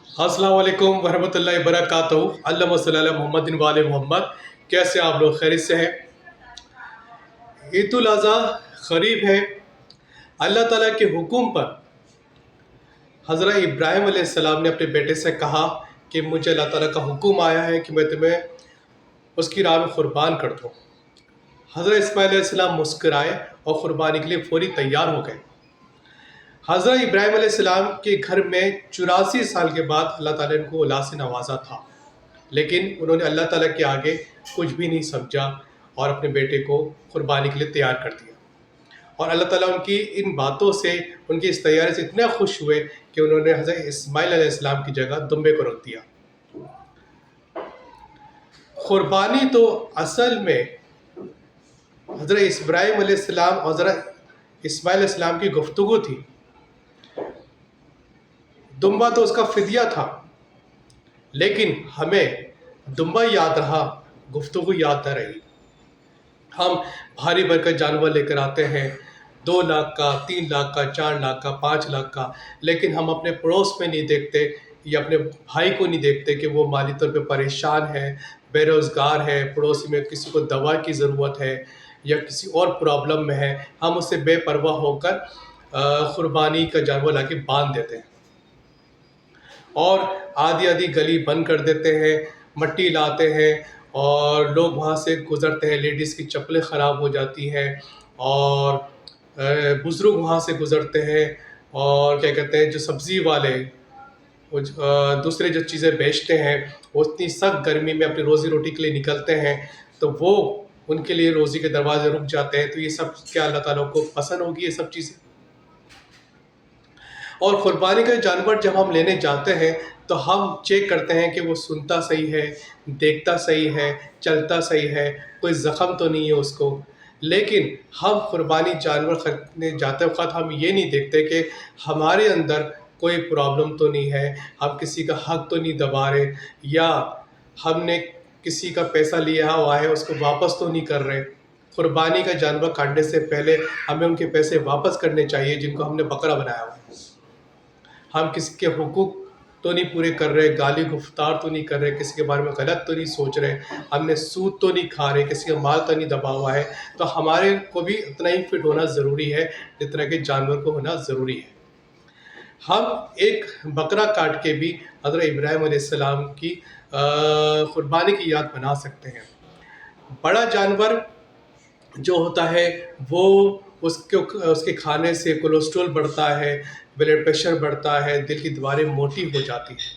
अस्सलाम वालेकुम वरहमतुल्लाहि वबरकातुहू। अल्लाहुम्मा सल्ली अला मुहम्मदिन व आले मोहम्मद। कैसे आप लोग खैरियत से हैं? ईद उल अज़हा करीब है। अल्लाह ताला के हुक्म पर हज़रत इब्राहिम अलैहिस्सलाम ने अपने बेटे से कहा कि मुझे अल्लाह ताला का हुक्म आया है कि मैं तुम्हें उसकी राह में क़ुरबान कर दूँ। हज़रत इस्माइल अलैहिस्सलाम मुस्कुराए और क़ुरबानी के लिए फ़ौरी तैयार हो गए। हज़रत इब्राहिम अलैहिस्सलाम के घर में 84 साल के बाद अल्लाह ताला ने उनको औलाद से नवाजा था, लेकिन उन्होंने अल्लाह ताला के आगे कुछ भी नहीं समझा और अपने बेटे को क़ुरबानी के लिए तैयार कर दिया। और अल्लाह ताला उनकी इन बातों से, उनकी इस तैयारी से इतने खुश हुए कि उन्होंने हज़रत इस्माइल अलैहिस्सलाम की जगह दुम्बे को रख दिया। क़ुरबानी तो असल में हज़रत इब्राहिम अलैहिस्सलाम और हज़रत इस्माइल अलैहिस्सलाम की गुफ्तगू थी। दुम्बा तो उसका फ़िदिया था, लेकिन हमें दुम्बा याद रहा, गुफ्तगू याद न रही। हम भारी भरकम जानवर लेकर आते हैं, 2 लाख का, 3 लाख का, 4 लाख का, 5 लाख का, लेकिन हम अपने पड़ोस में नहीं देखते या अपने भाई को नहीं देखते कि वो माली तौर पे परेशान है, बेरोज़गार है, पड़ोसी में किसी को दवा की ज़रूरत है या किसी और प्रॉब्लम में है। हम उससे बेपरवाह होकर क़ुरबानी का जानवर लाके बांध देते हैं और आधी आधी गली बंद कर देते हैं, मट्टी लाते हैं और लोग वहाँ से गुज़रते हैं। लेडीज़ की चप्पलें ख़राब हो जाती हैं और बुज़ुर्ग वहाँ से गुज़रते हैं और क्या कहते हैं, जो सब्ज़ी वाले वो दूसरे जो चीज़ें बेचते हैं, वो इतनी सख्त गर्मी में अपनी रोज़ी रोटी के लिए निकलते हैं, तो वो उनके लिए रोज़ी के दरवाज़े रुक जाते हैं। तो ये सब क्या अल्लाह ताला को पसंद होगी ये सब चीज़ें? और क़ुरबानी का जानवर जब हम लेने जाते हैं तो हम चेक करते हैं कि वो सुनता सही है, देखता सही है, चलता सही है, कोई ज़ख़म तो नहीं है उसको। लेकिन हम क़ुरबानी जानवर ख़रीदने जाते वक़्त हम ये नहीं देखते कि हमारे अंदर कोई प्रॉब्लम तो नहीं है, हम किसी का हक़ तो नहीं दबा रहे या हमने किसी का पैसा लिया हुआ है उसको वापस तो नहीं कर रहे। क़ुरबानी का जानवर काटने से पहले हमें उनके पैसे वापस करने चाहिए जिनको हमने बकरा बनाया हुआ है। हम किसी के हुकूक तो नहीं पूरे कर रहे, गाली गुफ्तार तो नहीं कर रहे, किसी के बारे में गलत तो नहीं सोच रहे, हमने सूद तो नहीं खा रहे, किसी का माल तो नहीं दबा हुआ है। तो हमारे को भी उतना ही फिट होना ज़रूरी है जितना कि जानवर को होना ज़रूरी है। हम एक बकरा काट के भी हज़रत इब्राहिम अलैहिस्सलाम की क़ुरबानी की याद बना सकते हैं। बड़ा जानवर जो होता है वो उसके खाने से कोलेस्ट्रॉल बढ़ता है, ब्लड प्रेशर बढ़ता है, दिल की दीवारें मोटी हो जाती हैं।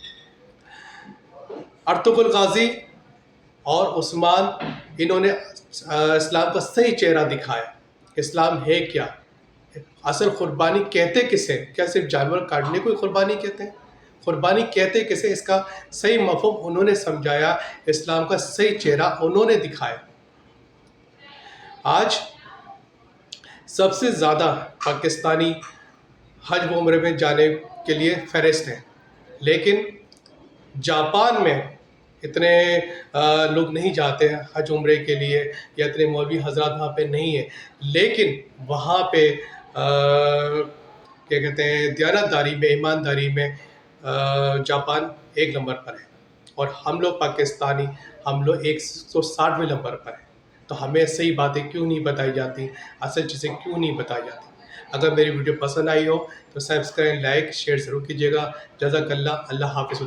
अर्तुगरुल गाज़ी और उस्मान, इन्होंने इस्लाम का सही चेहरा दिखाया। इस्लाम है क्या, असल क़ुरबानी कहते किसे, क्या सिर्फ जानवर काटने को ही क़ुरबानी कहते हैं? क़ुरबानी कहते किसे, इसका सही मफ़हूम उन्होंने समझाया, इस्लाम का सही चेहरा उन्होंने दिखाया। आज सबसे ज़्यादा पाकिस्तानी हज व उम्रे में जाने के लिए फ़हरिस्त हैं, लेकिन जापान में इतने लोग नहीं जाते हैं हज उम्रे के लिए या इतने मौलवी हज़रात वहाँ पे नहीं हैं, लेकिन वहाँ पे क्या कहते हैं, दयानतदारी में, ईमानदारी में जापान 1 नंबर पर है और हम लोग पाकिस्तानी, हम लोग 160वें नंबर पर हैं। तो हमें सही बातें क्यों नहीं बताई जाती, असल चीज़ें क्यों नहीं बताई जाती? अगर मेरी वीडियो पसंद आई हो तो सब्सक्राइब, लाइक, शेयर ज़रूर कीजिएगा। जज़ाकल्लाह। अल्लाह हाफ़िज़।